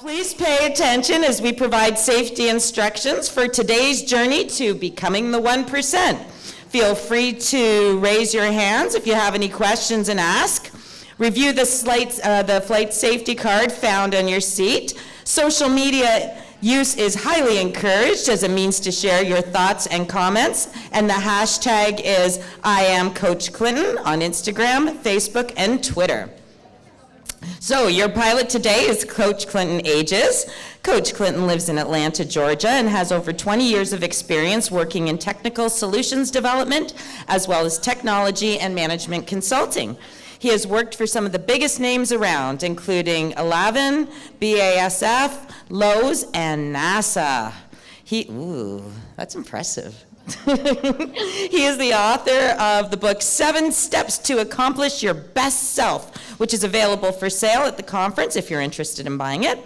Please pay attention as we provide safety instructions for today's journey to becoming the 1%. Feel free to raise your hands if you have any questions and ask. Review the flight safety card found on your seat. Social media use is highly encouraged as a means to share your thoughts and comments, and the hashtag is #IamCoachClinton on Instagram, Facebook, and Twitter. So your pilot today is Coach Clinton Ages. Coach Clinton lives in Atlanta, Georgia, and has over 20 years of experience working in technical solutions development, as well as technology and management consulting. He has worked for some of the biggest names around, including Aladdin, BASF, Lowe's, and NASA. Ooh, that's impressive. He is the author of the book 7 Steps to Accomplish Your Best Self, which is available for sale at the conference if you're interested in buying it.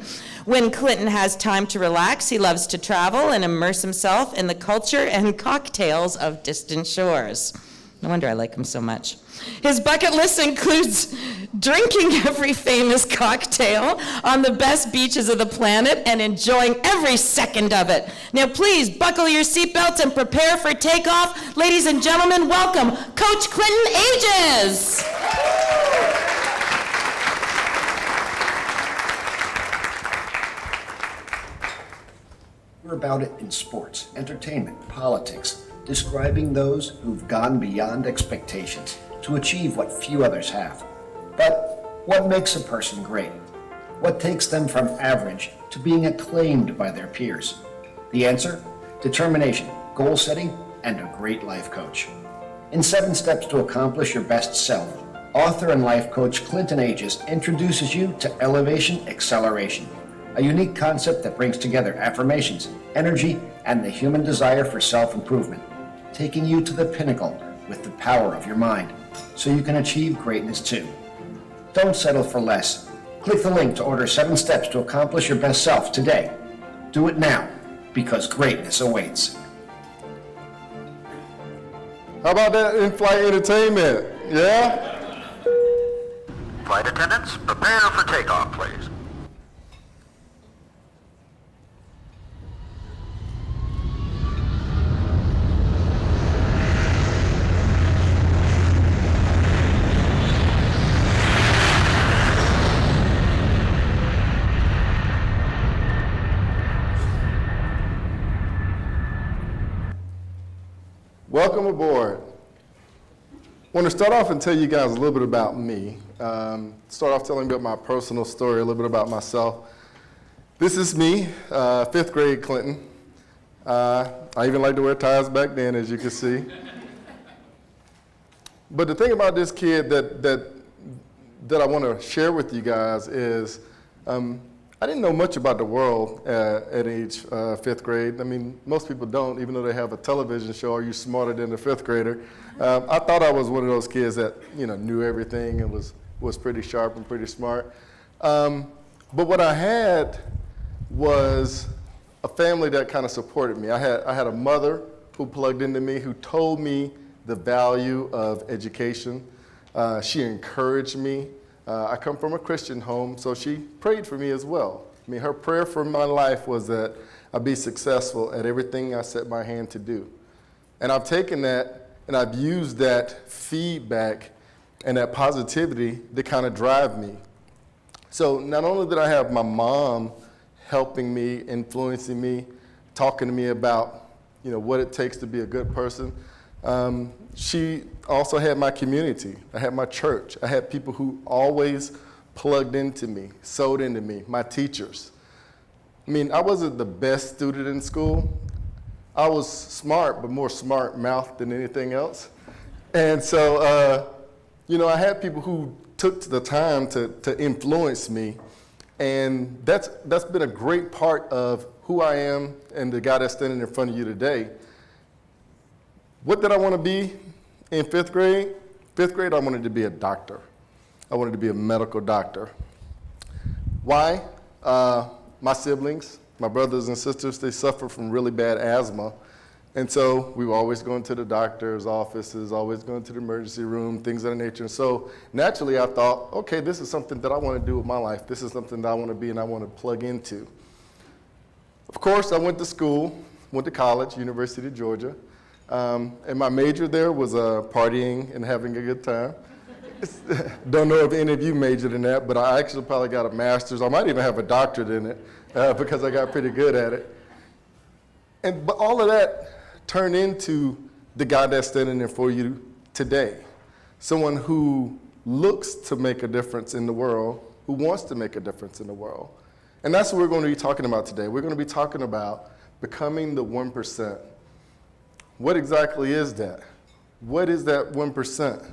When Clinton has time to relax, he loves to travel and immerse himself in the culture and cocktails of distant shores. No wonder I like him so much. His bucket list includes drinking every famous cocktail on the best beaches of the planet and enjoying every second of it. Now please buckle your seatbelts and prepare for takeoff. Ladies and gentlemen, welcome Coach Clinton Ages. We're about it in sports, entertainment, politics, describing those who've gone beyond expectations to achieve what few others have. But what makes a person great? What takes them from average to being acclaimed by their peers? The answer? Determination, goal setting, and a great life coach. In 7 Steps to Accomplish Your Best Self, author and life coach Clinton Ages introduces you to elevation acceleration, a unique concept that brings together affirmations, energy, and the human desire for self-improvement, taking you to the pinnacle with the power of your mind, so you can achieve greatness too. Don't settle for less. Click the link to order 7 Steps to Accomplish Your Best Self today. Do it now, because greatness awaits. How about that in-flight entertainment? Yeah? Flight attendants, prepare for takeoff, please. Welcome aboard. I want to start off and tell you guys a little bit about me. Start off telling you about my personal story, a little bit about myself. This is me, 5th grade Clinton. I even liked to wear ties back then, as you can see. But the thing about this kid that I want to share with you guys is I didn't know much about the world at age 5th grade. I mean, most people don't, even though they have a television show, Are You Smarter Than a 5th Grader? I thought I was one of those kids that, knew everything and was pretty sharp and pretty smart. But what I had was a family that kind of supported me. I had a mother who plugged into me, who told me the value of education. She encouraged me. I come from a Christian home, so she prayed for me as well. I mean, her prayer for my life was that I be successful at everything I set my hand to do. And I've taken that and I've used that feedback and that positivity to kind of drive me. So not only did I have my mom helping me, influencing me, talking to me about, what it takes to be a good person, she also had my community. I had my church. I had people who always plugged into me, sewed into me, my teachers. I mean, I wasn't the best student in school. I was smart, but more smart-mouthed than anything else. And so, I had people who took the time to influence me, and that's been a great part of who I am and the guy that's standing in front of you today. What did I want to be in 5th grade? 5th grade, I wanted to be a doctor. I wanted to be a medical doctor. Why? My siblings, my brothers and sisters, they suffer from really bad asthma. And so we were always going to the doctor's offices, always going to the emergency room, things of that nature. And so naturally I thought, okay, this is something that I want to do with my life. This is something that I want to be and I want to plug into. Of course, I went to school, went to college, University of Georgia. And my major there was partying and having a good time. Don't know if any of you majored in that, but I actually probably got a master's. I might even have a doctorate in it because I got pretty good at it. But all of that turned into the guy that's standing there for you today. Someone who looks to make a difference in the world, who wants to make a difference in the world. And that's what we're going to be talking about today. We're going to be talking about becoming the 1%. What exactly is that? What is that 1%?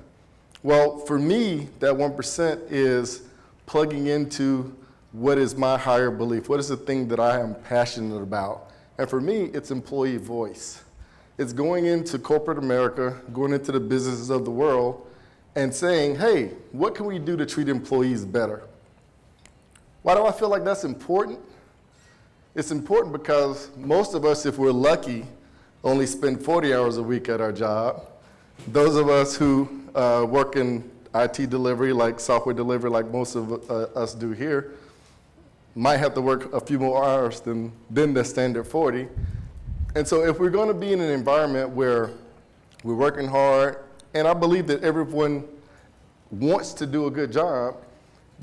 Well, for me, that 1% is plugging into what is my higher belief. What is the thing that I am passionate about? And for me, it's employee voice. It's going into corporate America, going into the businesses of the world, and saying, hey, what can we do to treat employees better? Why do I feel like that's important? It's important because most of us, if we're lucky, only spend 40 hours a week at our job. Those of us who work in IT delivery, like software delivery, like most of us do here, might have to work a few more hours than the standard 40. And so if we're going to be in an environment where we're working hard, and I believe that everyone wants to do a good job,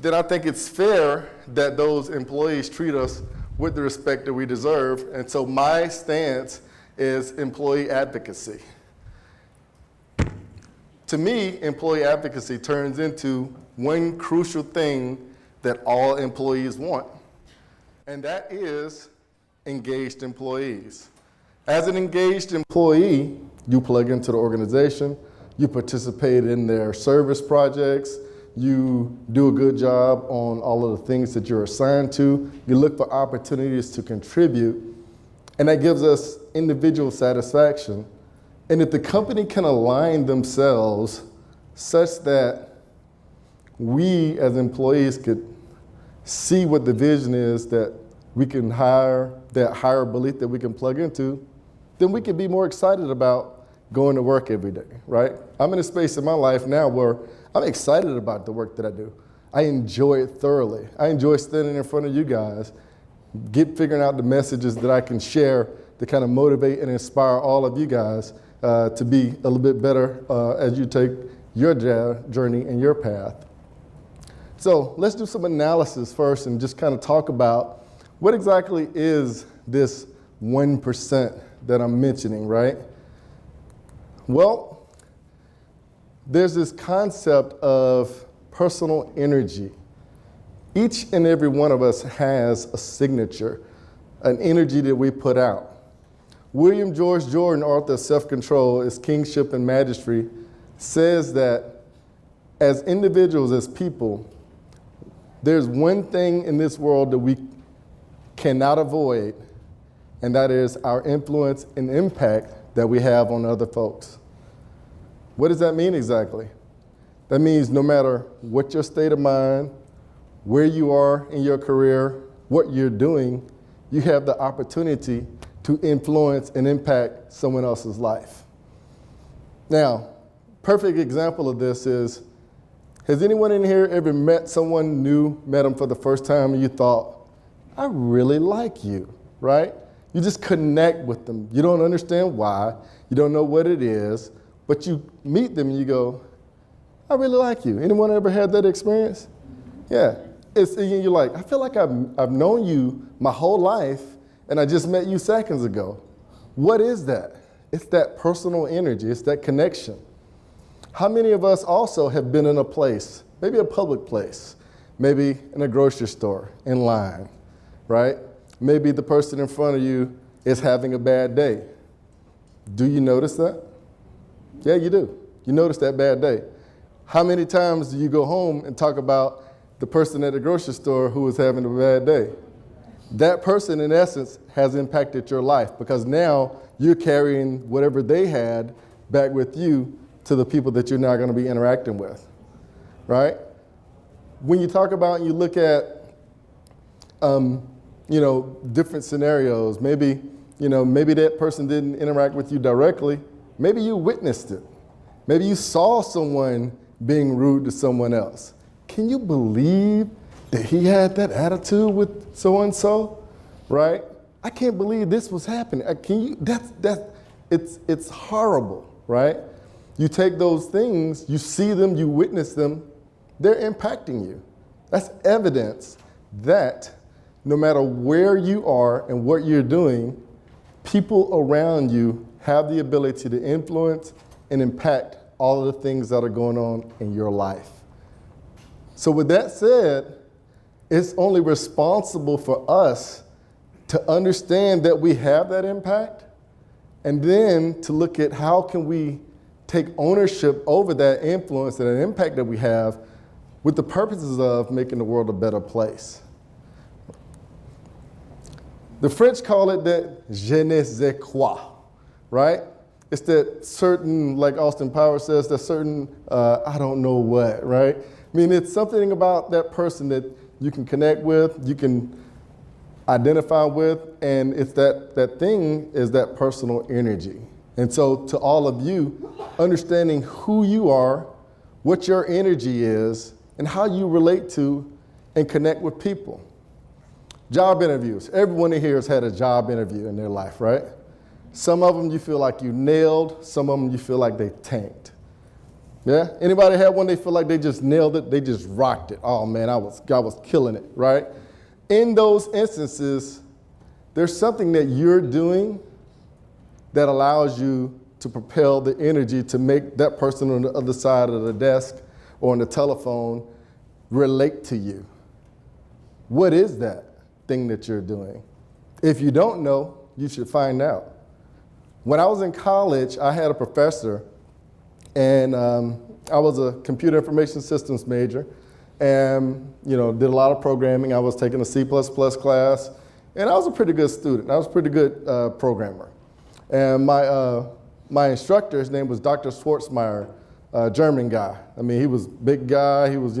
then I think it's fair that those employees treat us with the respect that we deserve. And so my stance is employee advocacy. To me, employee advocacy turns into one crucial thing that all employees want, and that is engaged employees. As an engaged employee, you plug into the organization, you participate in their service projects, you do a good job on all of the things that you're assigned to, you look for opportunities to contribute, and that gives us individual satisfaction. And if the company can align themselves such that we as employees could see what the vision is that we can hire, that higher belief that we can plug into, then we can be more excited about going to work every day, right? I'm in a space in my life now where I'm excited about the work that I do. I enjoy it thoroughly. I enjoy standing in front of you guys, figuring out the messages that I can share to kind of motivate and inspire all of you guys to be a little bit better as you take your journey and your path. So let's do some analysis first and just kind of talk about what exactly is this 1% that I'm mentioning, right? Well, there's this concept of personal energy. Each and every one of us has a signature, an energy that we put out. William George Jordan, author of Self-Control, is Kingship and Mastery, says that as individuals, as people, there's one thing in this world that we cannot avoid, and that is our influence and impact that we have on other folks. What does that mean exactly? That means no matter what your state of mind, where you are in your career, what you're doing, you have the opportunity to influence and impact someone else's life. Now, perfect example of this is, has anyone in here ever met someone new, met them for the first time, and you thought, I really like you, right? You just connect with them. You don't understand why, you don't know what it is, but you meet them and you go, I really like you. Anyone ever had that experience? Yeah, you're like, I feel like I've known you my whole life, and I just met you seconds ago. What is that? It's that personal energy, it's that connection. How many of us also have been in a place, maybe a public place, maybe in a grocery store, in line, right? Maybe the person in front of you is having a bad day. Do you notice that? Yeah, you do. You notice that bad day. How many times do you go home and talk about the person at the grocery store who is having a bad day? That person, in essence, has impacted your life because now you're carrying whatever they had back with you to the people that you're now going to be interacting with, right? When you talk about and you look at, different scenarios, maybe maybe that person didn't interact with you directly. Maybe you witnessed it. Maybe you saw someone being rude to someone else. Can you believe that he had that attitude with so-and-so, right? I can't believe this was happening. It's horrible, right? You take those things, you see them, you witness them, they're impacting you. That's evidence that no matter where you are and what you're doing, people around you have the ability to influence and impact all of the things that are going on in your life. So with that said, it's only responsible for us to understand that we have that impact, and then to look at how can we take ownership over that influence and an impact that we have with the purposes of making the world a better place. The French call it that je ne sais quoi, right? It's that certain, like Austin Powers says, that certain, I don't know what, right? I mean, it's something about that person that you can connect with, you can identify with, and it's that thing is that personal energy. And so to all of you, understanding who you are, what your energy is, and how you relate to and connect with people. Job interviews. Everyone in here has had a job interview in their life, right? Some of them you feel like you nailed, some of them you feel like they tanked. Yeah? Anybody had one they feel like they just nailed it, they just rocked it? Oh man, I was killing it, right? In those instances, there's something that you're doing that allows you to propel the energy to make that person on the other side of the desk or on the telephone relate to you. What is that thing that you're doing? If you don't know, you should find out. When I was in college, I had a professor, and I was a computer information systems major, and did a lot of programming. I was taking a C++ class, and I was a pretty good student. I was a pretty good programmer. And my instructor, his name was Dr. Schwarzmeyer, a German guy. I mean, he was a big guy. He was,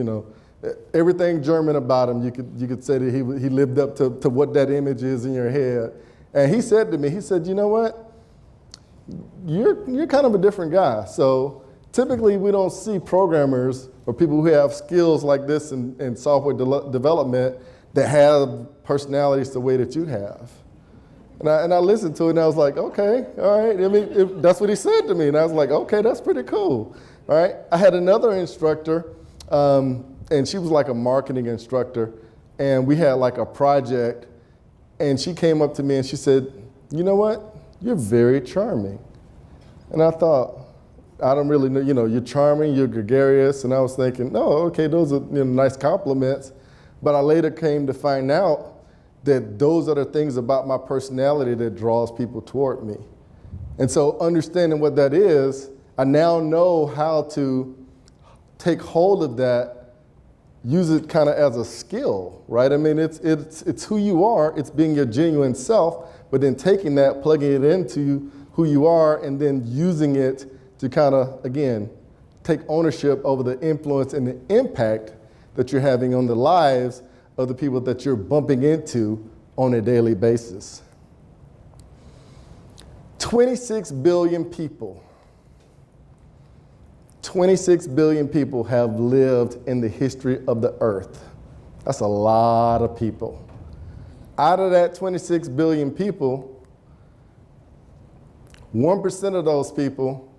everything German about him. You could say that he lived up to what that image is in your head. And he said to me, he said, you know what? You're kind of a different guy. So typically we don't see programmers or people who have skills like this in software development that have personalities the way that you have. And I listened to it and I was like, okay, all right. I mean, that's what he said to me. And I was like, okay, that's pretty cool. All right. I had another instructor, and she was like a marketing instructor. And we had like a project. And she came up to me and she said, you know what? You're very charming. And I thought, I don't really know, you're charming, you're gregarious. And I was thinking, no, okay, those are nice compliments. But I later came to find out that those are the things about my personality that draws people toward me. And so understanding what that is, I now know how to take hold of that, use it kind of as a skill, right? I mean, it's who you are, it's being your genuine self, but then taking that, plugging it into who you are, and then using it to kind of, again, take ownership over the influence and the impact that you're having on the lives of the people that you're bumping into on a daily basis. 26 billion people. 26 billion people have lived in the history of the earth. That's a lot of people. Out of that 26 billion people, 1% of those people,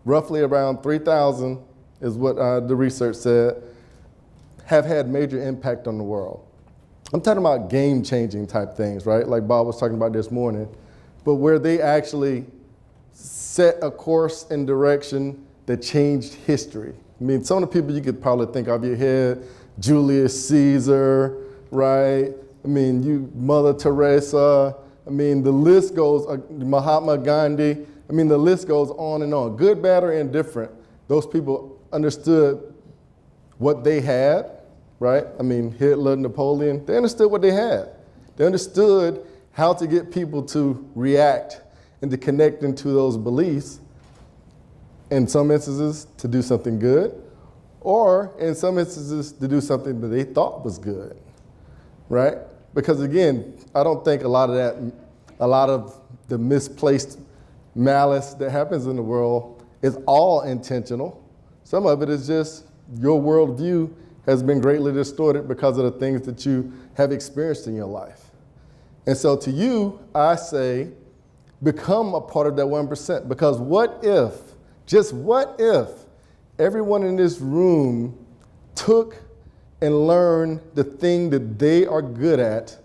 roughly around 3,000 is what the research said, have had major impact on the world. I'm talking about game-changing type things, right? Like Bob was talking about this morning, but where they actually set a course and direction that changed history. I mean, some of the people you could probably think of your head, Julius Caesar, right? I mean, Mother Teresa. I mean, the list goes, Mahatma Gandhi. I mean, the list goes on and on. Good, bad, or indifferent. Those people understood what they had, right? I mean, Hitler, Napoleon, they understood what they had. They understood how to get people to react and to connect into those beliefs, in some instances to do something good, or in some instances to do something that they thought was good, right? Because again, I don't think a lot of that a lot of the misplaced malice that happens in the world is all intentional. Some of it is just your worldview has been greatly distorted because of the things that you have experienced in your life. And so to you, I say, become a part of that 1%. Because what if, just what if, everyone in this room took and learned the thing that they are good at,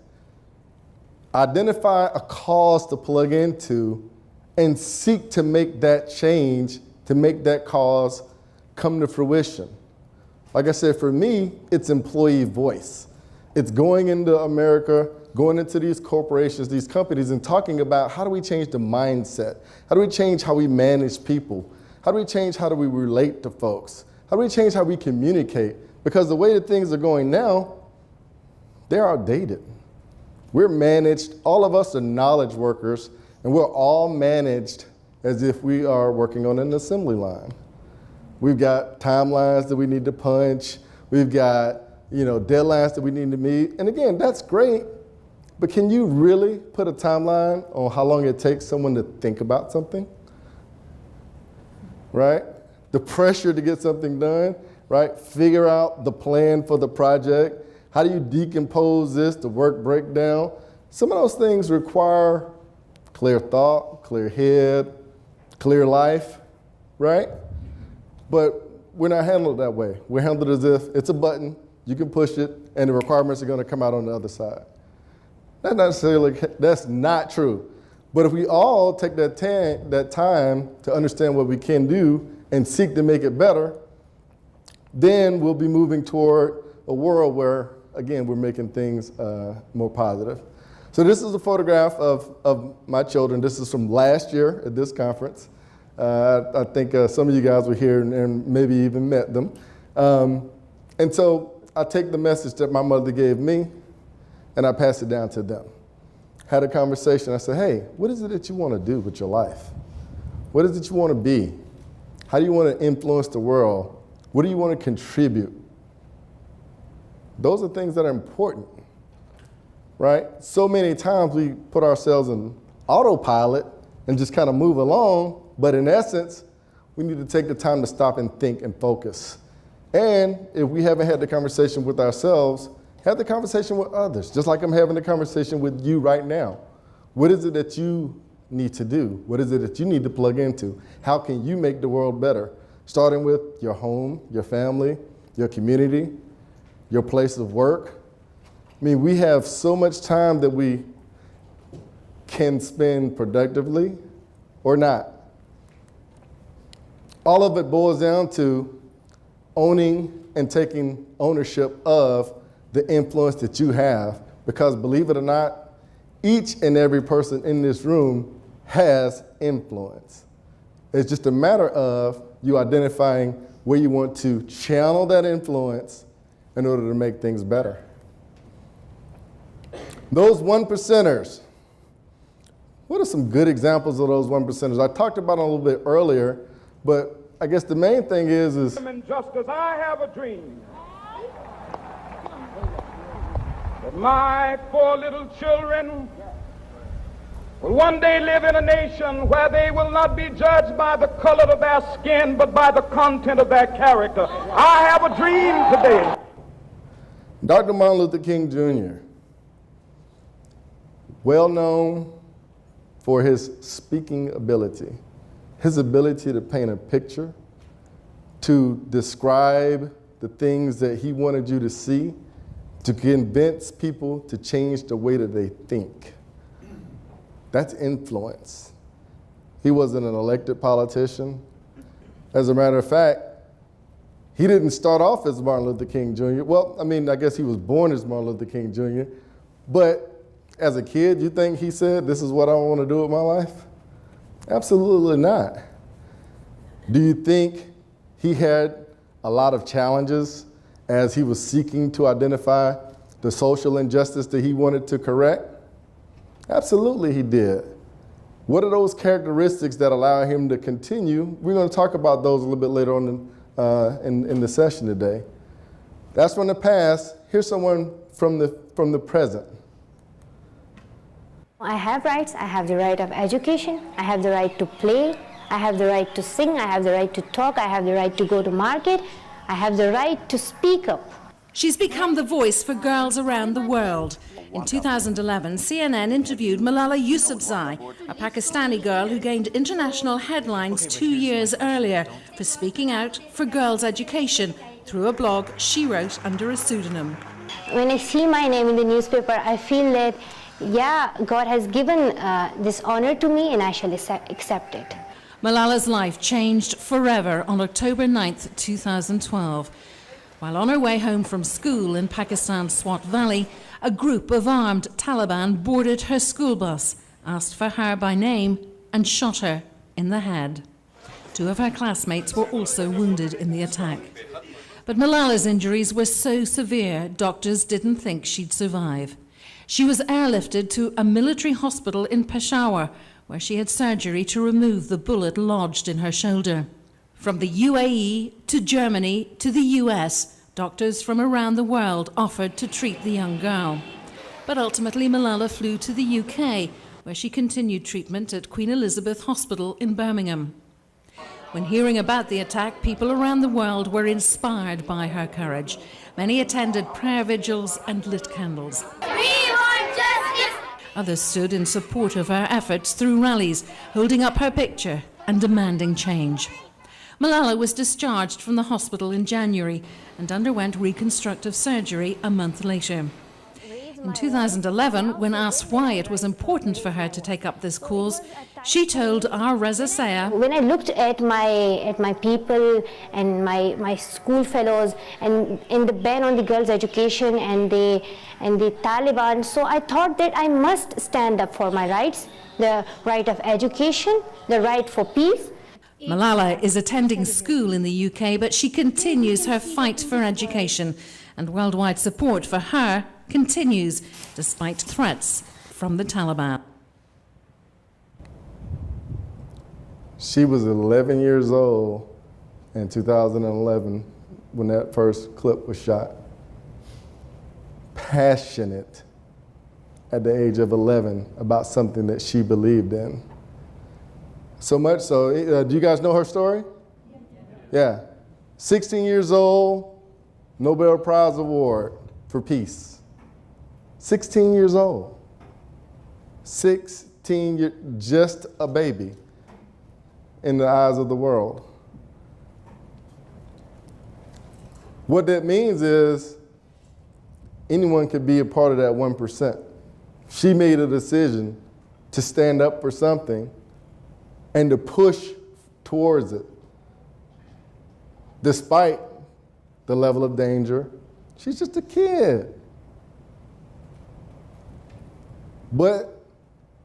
identify a cause to plug into, and seek to make that change, to make that cause come to fruition. Like I said, for me, it's employee voice. It's going into America, going into these corporations, these companies, and talking about how do we change the mindset? How do we change how we manage people? How do we change how do we relate to folks? How do we change how we communicate? Because the way that things are going now, they're outdated. We're managed, all of us are knowledge workers, and we're all managed as if we are working on an assembly line. We've got timelines that we need to punch. We've got, deadlines that we need to meet. And again, that's great, but can you really put a timeline on how long it takes someone to think about something? Right? The pressure to get something done, right? Figure out the plan for the project. How do you decompose this, the work breakdown? Some of those things require clear thought, clear head, clear life, right? But we're not handled that way. We're handled as if it's a button, you can push it, and the requirements are going to come out on the other side. That's not true. But if we all take that time to understand what we can do and seek to make it better, then we'll be moving toward a world where, again, we're making things more positive. So this is a photograph of my children. This is from last year at this conference. I think some of you guys were here and maybe even met them. And so I take the message that my mother gave me and I pass it down to them. Had a conversation. I said, hey, what is it that you want to do with your life? What is it you want to be? How do you want to influence the world? What do you want to contribute? Those are things that are important, right? So many times we put ourselves in autopilot and just kind of move along. But in essence, we need to take the time to stop and think and focus. And if we haven't had the conversation with ourselves, have the conversation with others, just like I'm having the conversation with you right now. What is it that you need to do? What is it that you need to plug into? How can you make the world better? Starting with your home, your family, your community, your place of work. I mean, we have so much time that we can spend productively or not. All of it boils down to owning and taking ownership of the influence that you have, because believe it or not, each and every person in this room has influence. It's just a matter of you identifying where you want to channel that influence in order to make things better. Those 1%ers, what are some good examples of those 1%ers? I talked about them a little bit earlier, but I guess the main thing is just as I have a dream that my 4 little children will one day live in a nation where they will not be judged by the color of their skin, but by the content of their character. I have a dream today. Dr. Martin Luther King Jr., well known for his speaking ability, his ability to paint a picture, to describe the things that he wanted you to see, to convince people to change the way that they think. That's influence. He wasn't an elected politician. As a matter of fact, he didn't start off as Martin Luther King Jr. Well, I mean, I guess he was born as Martin Luther King Jr., but as a kid, you think he said, this is what I want to do with my life? Absolutely not. Do you think he had a lot of challenges as he was seeking to identify the social injustice that he wanted to correct? Absolutely he did. What are those characteristics that allow him to continue? We're going to talk about those a little bit later on in the session today. That's from the past. Here's someone from the present. I have rights. I have the right of education. I have the right to play. I have the right to sing. I have the right to talk. I have the right to go to market. I have the right to speak up. She's become the voice for girls around the world. In 2011, CNN interviewed Malala Yousafzai, a Pakistani girl who gained international headlines 2 years earlier for speaking out for girls' education through a blog she wrote under a pseudonym. When I see my name in the newspaper, I feel that, yeah, God has given this honor to me and I shall accept it. Malala's life changed forever on October 9th, 2012. While on her way home from school in Pakistan's Swat Valley, a group of armed Taliban boarded her school bus, asked for her by name, and shot her in the head. 2 of her classmates were also wounded in the attack. But Malala's injuries were so severe, doctors didn't think she'd survive. She was airlifted to a military hospital in Peshawar, where she had surgery to remove the bullet lodged in her shoulder. From the UAE to Germany to the US, doctors from around the world offered to treat the young girl. But ultimately, Malala flew to the UK, where she continued treatment at Queen Elizabeth Hospital in Birmingham. When hearing about the attack, people around the world were inspired by her courage. Many attended prayer vigils and lit candles. We want justice! Others stood in support of her efforts through rallies, holding up her picture and demanding change. Malala was discharged from the hospital in January and underwent reconstructive surgery a month later. In 2011, when asked why it was important for her to take up this cause, she told our Reza Saya, when I looked at my people and my school fellows and in the ban on the girls' education and the Taliban, so I thought that I must stand up for my rights, the right of education, the right for peace. Malala is attending school in the UK, but she continues her fight for education, and worldwide support for her continues despite threats from the Taliban. She was 11 years old in 2011 when that first clip was shot. Passionate at the age of 11 about something that she believed in. So much so, do you guys know her story? Yeah. 16 years old, Nobel Prize Award for Peace. 16 years old. 16 years, just a baby in the eyes of the world. What that means is anyone could be a part of that 1%. She made a decision to stand up for something and to push towards it. Despite the level of danger, she's just a kid. But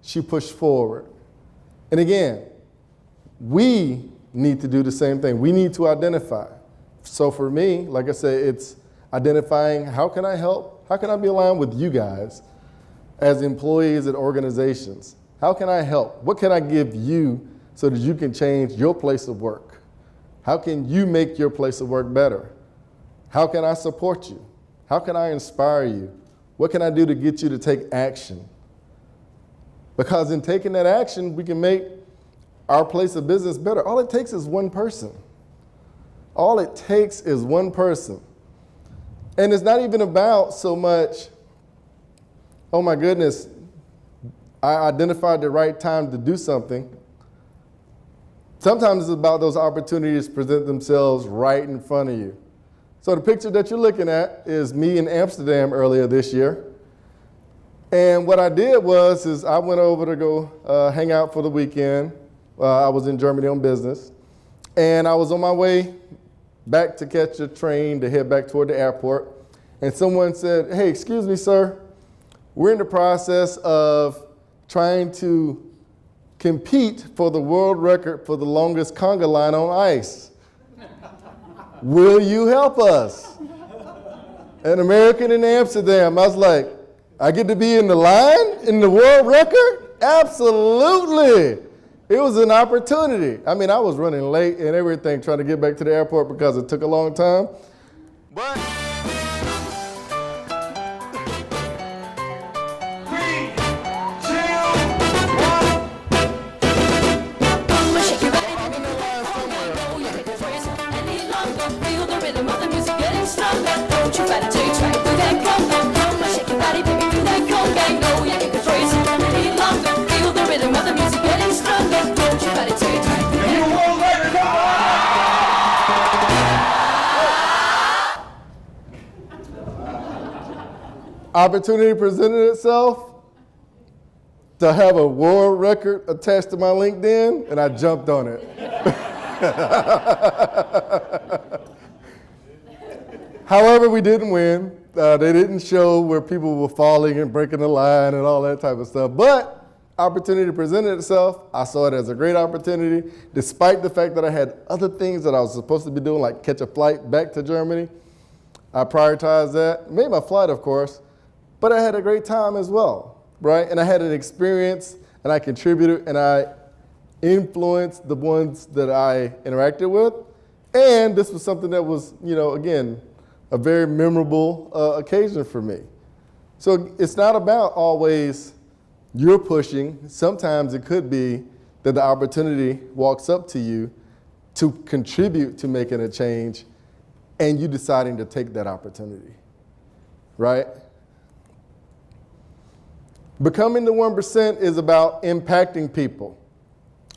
she pushed forward. And again, we need to do the same thing. We need to identify. So for me, like I said, it's identifying how can I help? How can I be aligned with you guys as employees at organizations? How can I help? What can I give you so that you can change your place of work? How can you make your place of work better? How can I support you? How can I inspire you? What can I do to get you to take action? Because in taking that action, we can make our place of business better. All it takes is one person. All it takes is one person. And it's not even about so much, oh my goodness, I identified the right time to do something. Sometimes it's about those opportunities present themselves right in front of you. So the picture that you're looking at is me in Amsterdam earlier this year. And what I did was I went over to go hang out for the weekend. I was in Germany on business. And I was on my way back to catch a train to head back toward the airport. And someone said, hey, excuse me, sir. We're in the process of trying to compete for the world record for the longest conga line on ice. Will you help us? An American in Amsterdam. I was like, I get to be in the line in the world record? Absolutely. It was an opportunity. I mean, I was running late and everything trying to get back to the airport because it took a long time. But We, children. opportunity presented itself to have a world record attached to my LinkedIn, and I jumped on it. However, we didn't win. They didn't show where people were falling and breaking the line and all that type of stuff. But opportunity presented itself. I saw it as a great opportunity, despite the fact that I had other things that I was supposed to be doing, like catch a flight back to Germany. I prioritized that. Made my flight, of course, but I had a great time as well, right? And I had an experience, and I contributed, and I influenced the ones that I interacted with. And this was something that was, again, a very memorable occasion for me. So it's not about always you're pushing. Sometimes it could be that the opportunity walks up to you to contribute to making a change, and you deciding to take that opportunity, right? Becoming the 1% is about impacting people.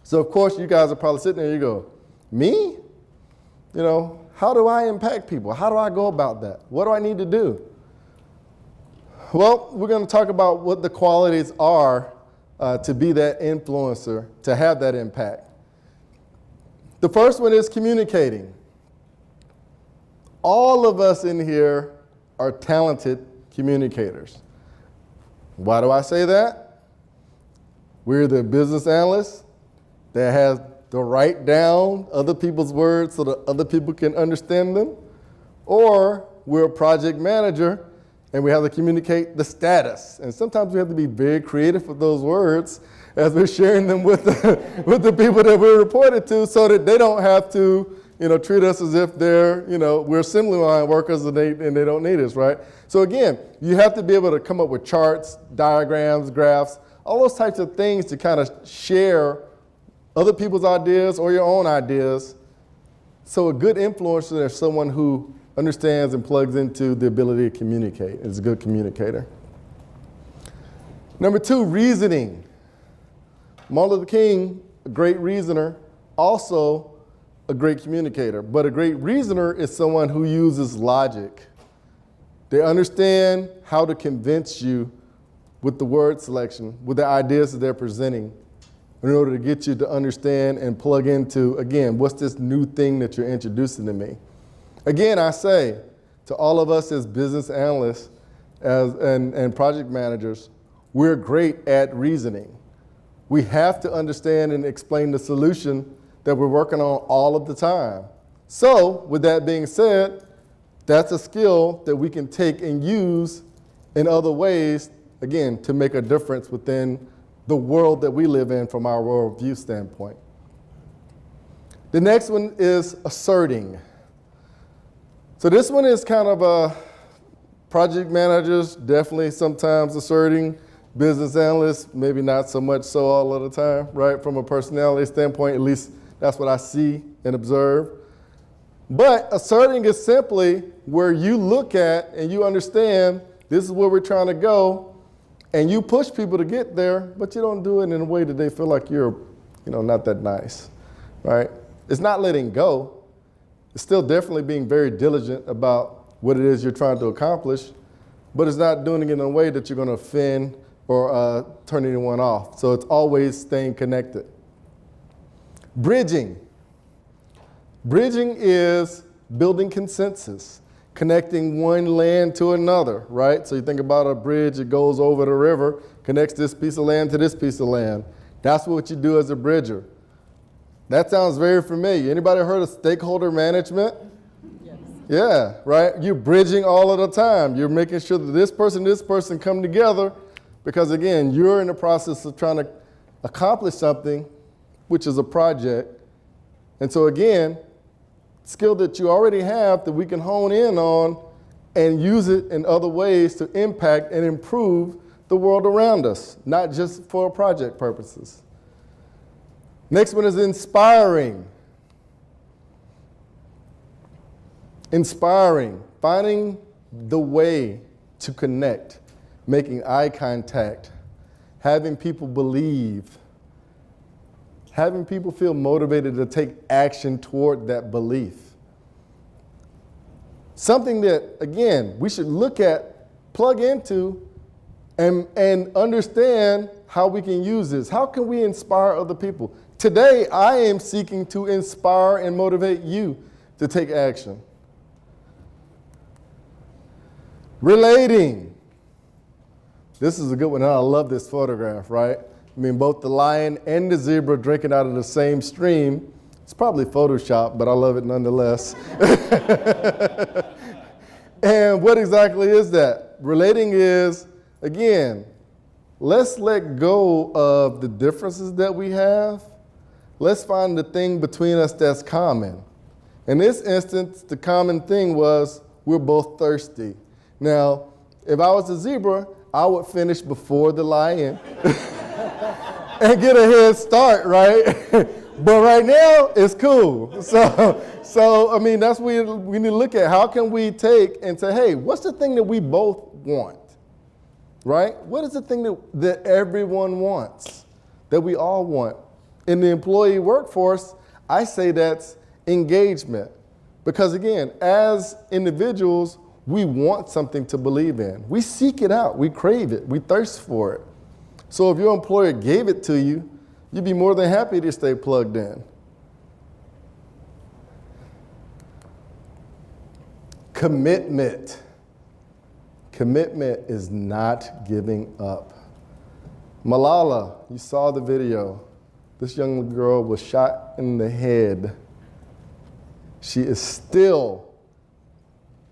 So of course you guys are probably sitting there and you go, me? How do I impact people? How do I go about that? What do I need to do? Well, we're going to talk about what the qualities are to be that influencer, to have that impact. The first one is communicating. All of us in here are talented communicators. Why do I say that? We're the business analysts that has to write down other people's words so that other people can understand them. Or we're a project manager and we have to communicate the status. And sometimes we have to be very creative with those words as we're sharing them with the people that we're reported to, so that they don't have to treat us as if we're assembly line workers and they don't need us, right? So again, you have to be able to come up with charts, diagrams, graphs, all those types of things to kind of share other people's ideas or your own ideas. So a good influencer is someone who understands and plugs into the ability to communicate, is a good communicator. Number 2, reasoning. Martin Luther King, a great reasoner, also a great communicator. But a great reasoner is someone who uses logic. They understand how to convince you with the word selection, with the ideas that they're presenting, in order to get you to understand and plug into, again, what's this new thing that you're introducing to me? Again, I say to all of us as business analysts and project managers, we're great at reasoning. We have to understand and explain the solution that we're working on all of the time. So, with that being said, that's a skill that we can take and use in other ways, again, to make a difference within the world that we live in from our worldview standpoint. The next one is asserting. So this one is kind of project managers, definitely sometimes asserting. Business analysts, maybe not so much so all of the time, right? From a personality standpoint, at least that's what I see and observe. But asserting is simply where you look at and you understand this is where we're trying to go, and you push people to get there, but you don't do it in a way that they feel like you're, not that nice, right? It's not letting go. It's still definitely being very diligent about what it is you're trying to accomplish, but it's not doing it in a way that you're going to offend or turn anyone off. So it's always staying connected. Bridging. Bridging is building consensus, connecting one land to another, right? So you think about a bridge, it goes over the river, connects this piece of land to this piece of land. That's what you do as a bridger. That sounds very familiar. Anybody heard of stakeholder management? Yes. Yeah, right? You're bridging all of the time. You're making sure that this person come together because, again, you're in the process of trying to accomplish something, which is a project. And so, again, skill that you already have that we can hone in on and use it in other ways to impact and improve the world around us, not just for project purposes. Next one is inspiring. Inspiring, finding the way to connect, making eye contact, having people believe, having people feel motivated to take action toward that belief. Something that, again, we should look at plug into and understand how we can use this. How can we inspire other people? Today, I am seeking to inspire and motivate you to take action. Relating. This is a good one. I love this photograph, right? I mean, both the lion and the zebra drinking out of the same stream. It's probably Photoshop, but I love it nonetheless. And what exactly is that? Relating is, again, let's let go of the differences that we have. Let's find the thing between us that's common. In this instance, the common thing was we're both thirsty. Now, if I was a zebra, I would finish before the lion and get a head start, right? But right now, it's cool. So I mean, that's what we need to look at. How can we take and say, hey, what's the thing that we both want, right? What is the thing that everyone wants, that we all want? In the employee workforce, I say that's engagement. Because again, as individuals, we want something to believe in. We seek it out, we crave it, we thirst for it. So if your employer gave it to you, you'd be more than happy to stay plugged in. Commitment. Commitment is not giving up. Malala, you saw the video. This young girl was shot in the head. She is still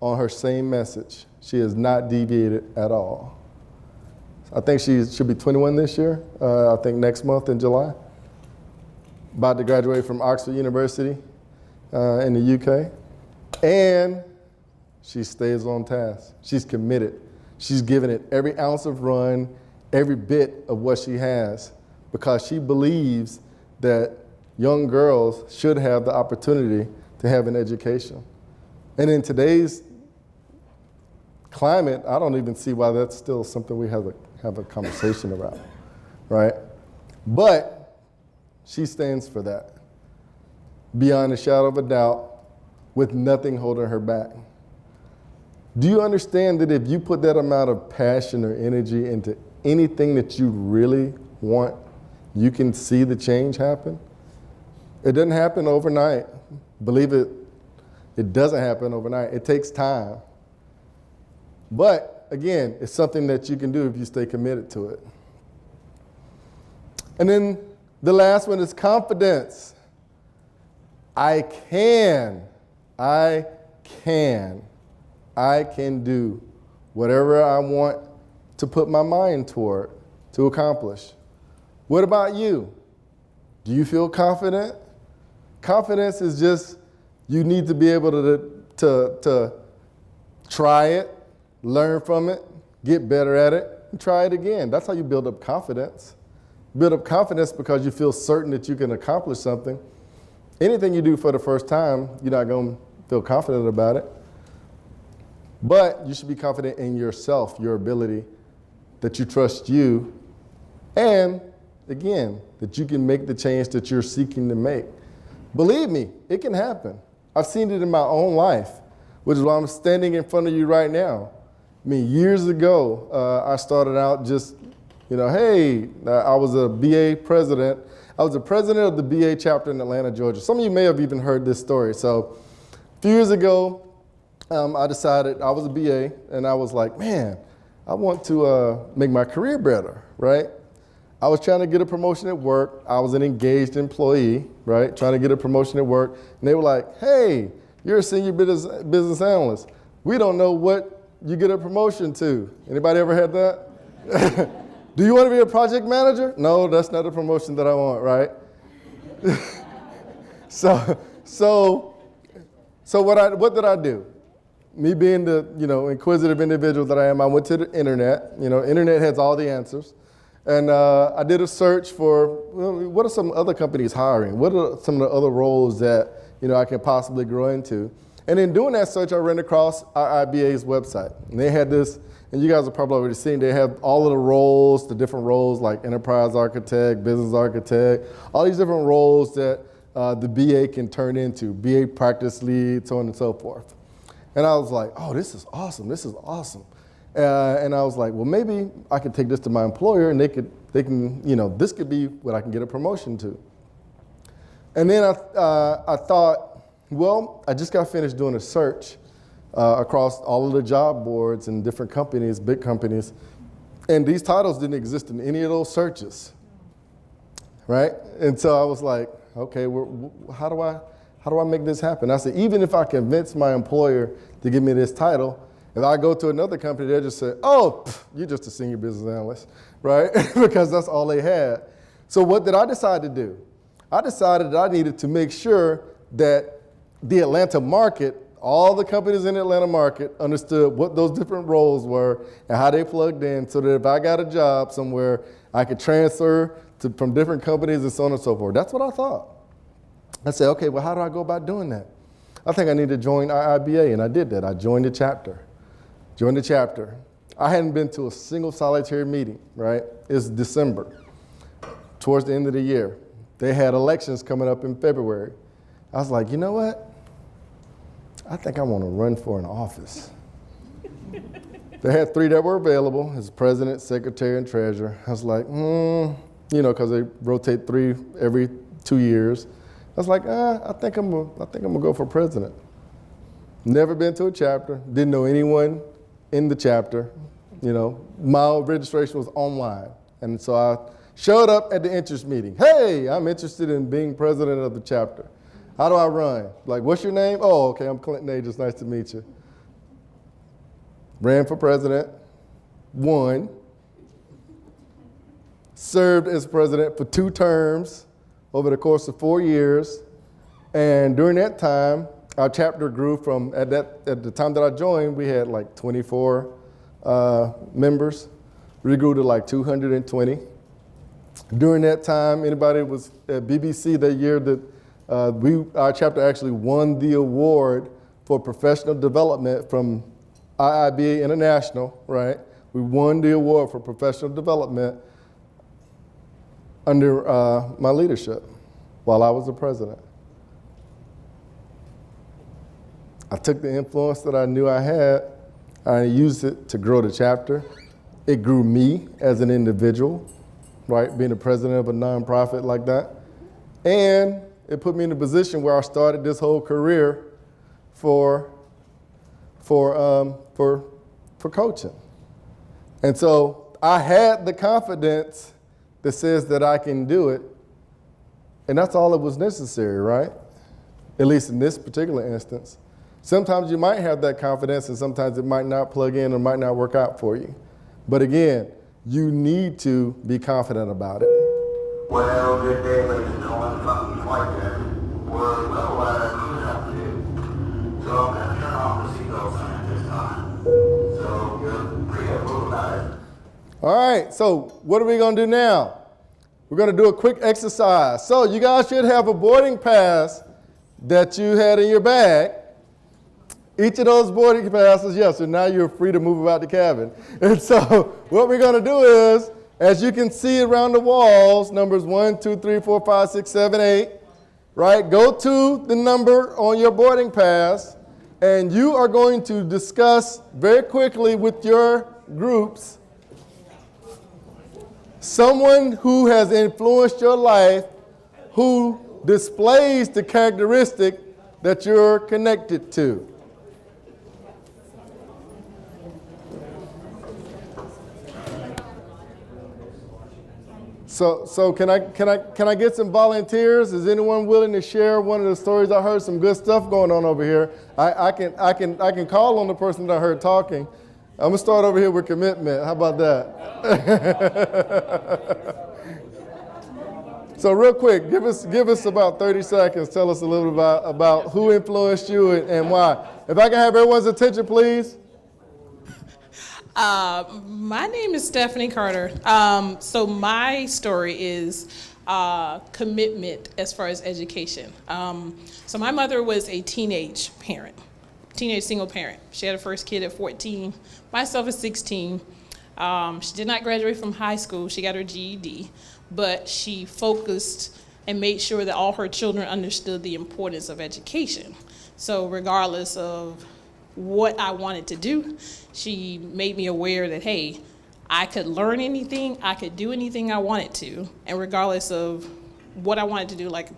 on her same message. She has not deviated at all. I think she should be 21 this year, I think next month in July. About to graduate from Oxford University in the UK. And she stays on task. She's committed. She's given it every ounce of run, every bit of what she has, because she believes that young girls should have the opportunity to have an education. And in today's climate, I don't even see why that's still something we have a conversation about, right? But she stands for that, beyond a shadow of a doubt, with nothing holding her back. Do you understand that if you put that amount of passion or energy into anything that you really want, you can see the change happen? It doesn't happen overnight. Believe it, it doesn't happen overnight. It takes time. But again, it's something that you can do if you stay committed to it. And then the last one is confidence. I can do whatever I want to put my mind toward to accomplish. What about you? Do you feel confident? Confidence is just, you need to be able to try it, learn from it, get better at it, and try it again. That's how you build up confidence. Build up confidence because you feel certain that you can accomplish something. Anything you do for the first time, you're not going to feel confident about it. But you should be confident in yourself, your ability, that you trust you, and again, that you can make the change that you're seeking to make. Believe me, it can happen. I've seen it in my own life, which is why I'm standing in front of you right now. I mean, years ago, I started out just, hey, I was a BA president. I was the president of the BA chapter in Atlanta, Georgia. Some of you may have even heard this story. So a few years ago, I decided I was a BA, and I was like, man, I want to make my career better, right? I was trying to get a promotion at work. I was an engaged employee, right? Trying to get a promotion at work. And they were like, hey, you're a senior business analyst. We don't know what you get a promotion to. Anybody ever had that? Do you want to be a project manager? No, that's not a promotion that I want, right? So what did I do? Me being the inquisitive individual that I am, I went to the internet. Internet has all the answers. And I did a search for what are some other companies hiring? What are some of the other roles that I can possibly grow into? And in doing that search, I ran across IIBA's website. And they had this, and you guys have probably already seen, they have all of the roles, the different roles like enterprise architect, business architect, all these different roles that the BA can turn into, BA practice lead, so on and so forth. And I was like, oh, this is awesome. And I was like, well, maybe I could take this to my employer and they can, this could be what I can get a promotion to. And then I thought, well, I just got finished doing a search across all of the job boards and different companies, big companies, and these titles didn't exist in any of those searches, right? And so I was like, okay, how do I make this happen? I said, even if I convince my employer to give me this title, if I go to another company, they'll just say, oh, you're just a senior business analyst, right? Because that's all they had. So what did I decide to do? I decided that I needed to make sure that the Atlanta market, all the companies in the Atlanta market understood what those different roles were and how they plugged in, so that if I got a job somewhere, I could transfer from different companies and so on and so forth. That's what I thought. I said, okay, well, how do I go about doing that? I think I need to join IIBA, and I did that. I joined the chapter. I hadn't been to a single solitary meeting, right? It's December, towards the end of the year. They had elections coming up in February. I was like, you know what? I think I want to run for an office. They had 3 that were available, as president, secretary, and treasurer. I was like, because they rotate 3 every 2 years. I was like, I think I'm gonna go for president. Never been to a chapter, didn't know anyone in the chapter. My registration was online. And so I showed up at the interest meeting. Hey, I'm interested in being president of the chapter. How do I run? Like, what's your name? Oh, okay, I'm Clinton Aegis, nice to meet you. Ran for president, won, served as president for 2 terms over the course of 4 years. And during that time, our chapter grew from, at the time that I joined, we had like 24 members. We grew to like 220. During that time, anybody was at BBC that year that our chapter actually won the award for professional development from IIBA International, right? We won the award for professional development under my leadership while I was the president. I took the influence that I knew I had, I used it to grow the chapter. It grew me as an individual, right? Being the president of a nonprofit like that. And it put me in a position where I started this whole career for coaching. And so I had the confidence that says that I can do it. And that's all that was necessary, right? At least in this particular instance. Sometimes you might have that confidence and sometimes it might not plug in or might not work out for you. But again, you need to be confident about it. Well, good day, ladies and gentlemen. Something like that. We're well aware of who's up to do. So I'm going to turn off the seatbelt sign at this time. So you're free to move about it. All right, so what are we going to do now? We're going to do a quick exercise. So you guys should have a boarding pass that you had in your bag. Each of those boarding passes, yes, so now you're free to move about the cabin. And so what we're going to do is, as you can see around the walls, numbers 1, 2, 3, 4, 5, 6, 7, 8, right? Go to the number on your boarding pass, and you are going to discuss very quickly with your groups someone who has influenced your life, who displays the characteristic that you're connected to. So can I get some volunteers? Is anyone willing to share one of the stories? I heard some good stuff going on over here. I can call on the person that I heard talking. I'm gonna start over here with commitment. How about that? So real quick, give us about 30 seconds. Tell us a little bit about who influenced you and why. If I can have everyone's attention, please. My name is Stephanie Carter. So my story is commitment as far as education. So my mother was a teenage single parent. She had her first kid at 14, myself at 16. She did not graduate from high school. She got her GED, but she focused and made sure that all her children understood the importance of education. So regardless of what I wanted to do. She made me aware that, hey, I could learn anything, I could do anything I wanted to, and regardless of what I wanted to do, like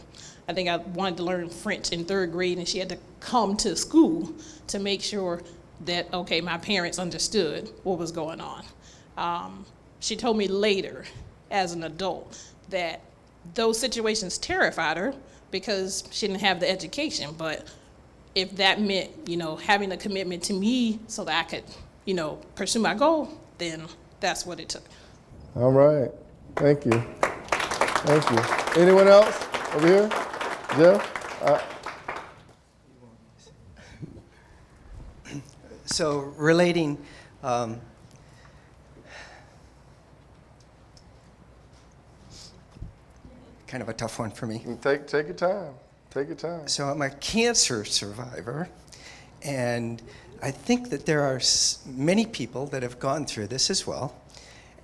I think I wanted to learn French in 3rd grade, and she had to come to school to make sure that, okay, my parents understood what was going on. She told me later, as an adult, that those situations terrified her because she didn't have the education, but if that meant, having a commitment to me so that I could, pursue my goal, then that's what it took. All right. Thank you. Thank you. Anyone else over here? Jeff? So relating, kind of a tough one for me. Take your time. Take your time. So I'm a cancer survivor, and I think that there are many people that have gone through this as well,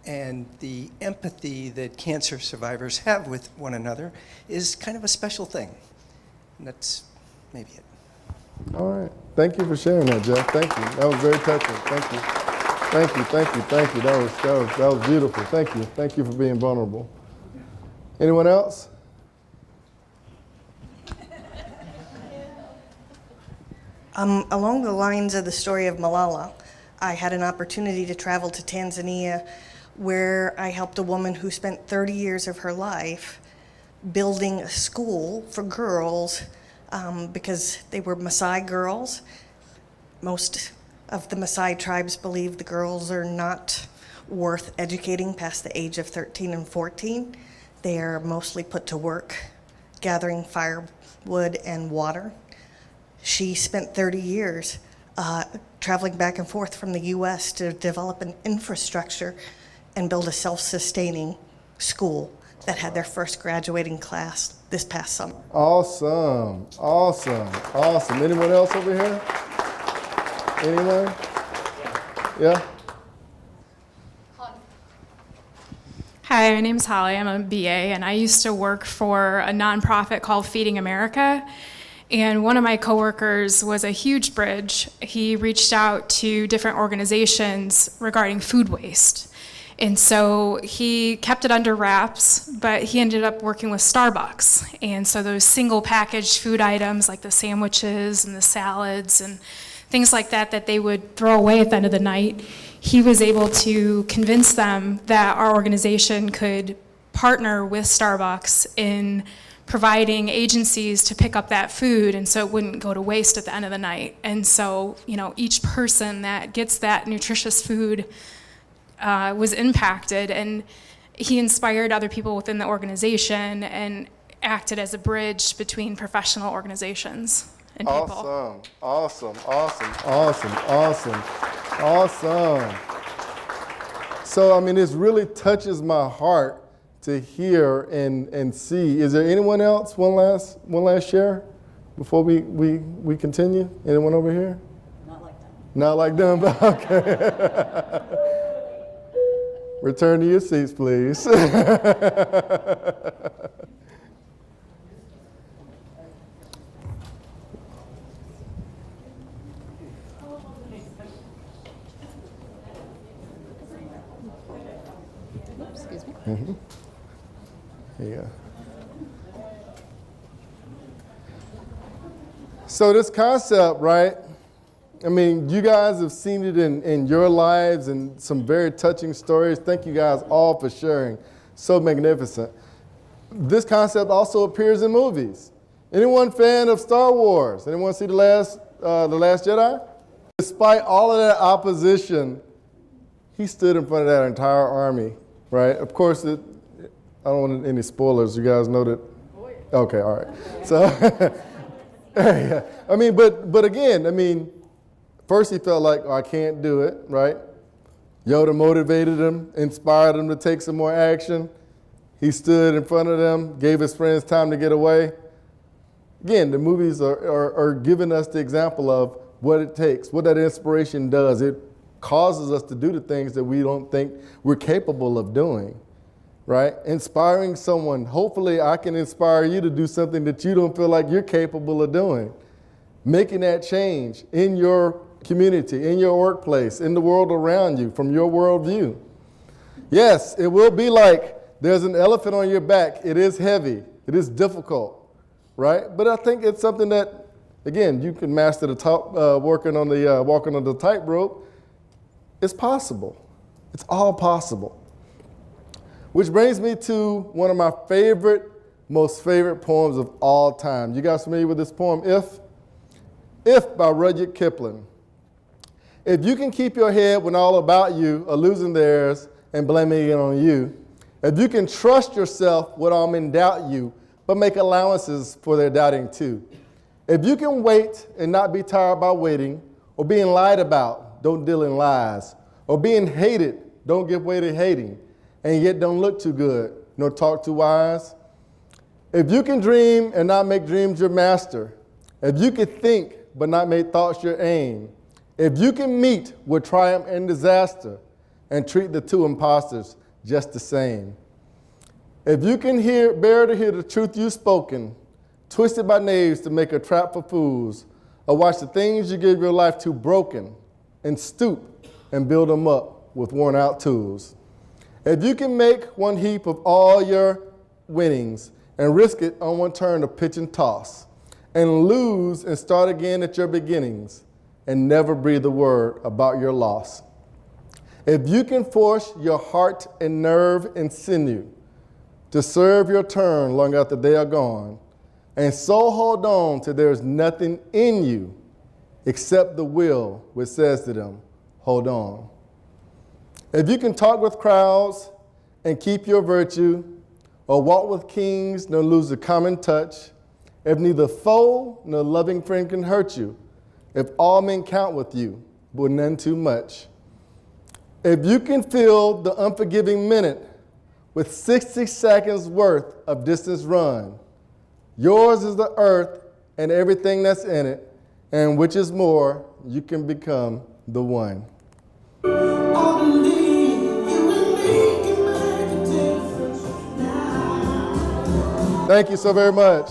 and the empathy that cancer survivors have with one another is kind of a special thing. And that's maybe it. All right. Thank you for sharing that, Jeff. Thank you. That was very touching. Thank you. Thank you. Thank you. Thank you. That was beautiful. Thank you. Thank you for being vulnerable. Anyone else? Along the lines of the story of Malala, I had an opportunity to travel to Tanzania, where I helped a woman who spent 30 years of her life building a school for girls because they were Maasai girls. Most of the Maasai tribes believe the girls are not worth educating past the age of 13 and 14. They are mostly put to work gathering firewood and water. She spent 30 years traveling back and forth from the U.S. to develop an infrastructure and build a self-sustaining school that had their first graduating class this past summer. Awesome. Awesome. Awesome. Anyone else over here? Anyone? Yeah? Hi, my name's Holly. I'm a BA, and I used to work for a nonprofit called Feeding America. And one of my coworkers was a huge bridge. He reached out to different organizations regarding food waste. And so he kept it under wraps, but he ended up working with Starbucks. And so those single packaged food items like the sandwiches and the salads and things like that that they would throw away at the end of the night, he was able to convince them that our organization could partner with Starbucks in providing agencies to pick up that food, and so it wouldn't go to waste at the end of the night. And so, each person that gets that nutritious food was impacted, and he inspired other people within the organization and acted as a bridge between professional organizations and people. Awesome. So, this really touches my heart to hear and see. Is there anyone else? One last share before we continue? Anyone over here? Not like them, but okay. Return to your seats, please. Excuse me. Mm-hmm. Yeah. So this concept, right? You guys have seen it in your lives and some very touching stories. Thank you guys all for sharing. So magnificent. This concept also appears in movies. Anyone fan of Star Wars? Anyone see The Last Jedi? Despite all of that opposition, he stood in front of that entire army, right? Of course, I don't want any spoilers. You guys know that? Okay, all right. So, yeah. But again, first he felt like, I can't do it, right? Yoda motivated him, inspired him to take some more action. He stood in front of them, gave his friends time to get away. Again, the movies are giving us the example of what it takes, what that inspiration does. It causes us to do the things that we don't think we're capable of doing, right? Inspiring someone. Hopefully I can inspire you to do something that you don't feel like you're capable of doing. Making that change in your community, in your workplace, in the world around you, from your worldview. Yes, it will be like there's an elephant on your back. It is heavy. It is difficult, right? But I think it's something that, again, you can master the top, walking on the tightrope. It's possible. It's all possible. Which brings me to one of my most favorite poems of all time. You guys familiar with this poem, If? If by Rudyard Kipling. If you can keep your head when all about you are losing theirs and blaming it on you, if you can trust yourself when all men doubt you, but make allowances for their doubting too, if you can wait and not be tired by waiting, or being lied about, don't deal in lies, or being hated, don't give way to hating, and yet don't look too good, nor talk too wise. If you can dream and not make dreams your master, if you can think but not make thoughts your aim, if you can meet with triumph and disaster and treat the two impostors just the same, if you can bear to hear the truth you've spoken, twisted by knaves to make a trap for fools, or watch the things you give your life to broken and stoop and build them up with worn out tools. If you can make one heap of all your winnings and risk it on one turn of pitch and toss, and lose and start again at your beginnings, and never breathe a word about your loss. If you can force your heart and nerve and sinew to serve your turn long after they are gone, and so hold on till there's nothing in you except the will which says to them, hold on. If you can talk with crowds and keep your virtue, or walk with kings nor lose the common touch, if neither foe nor loving friend can hurt you, if all men count with you, but none too much, if you can fill the unforgiving minute with 60 seconds worth of distance run, yours is the earth and everything that's in it, and which is more, you can become the one. Thank you so very much.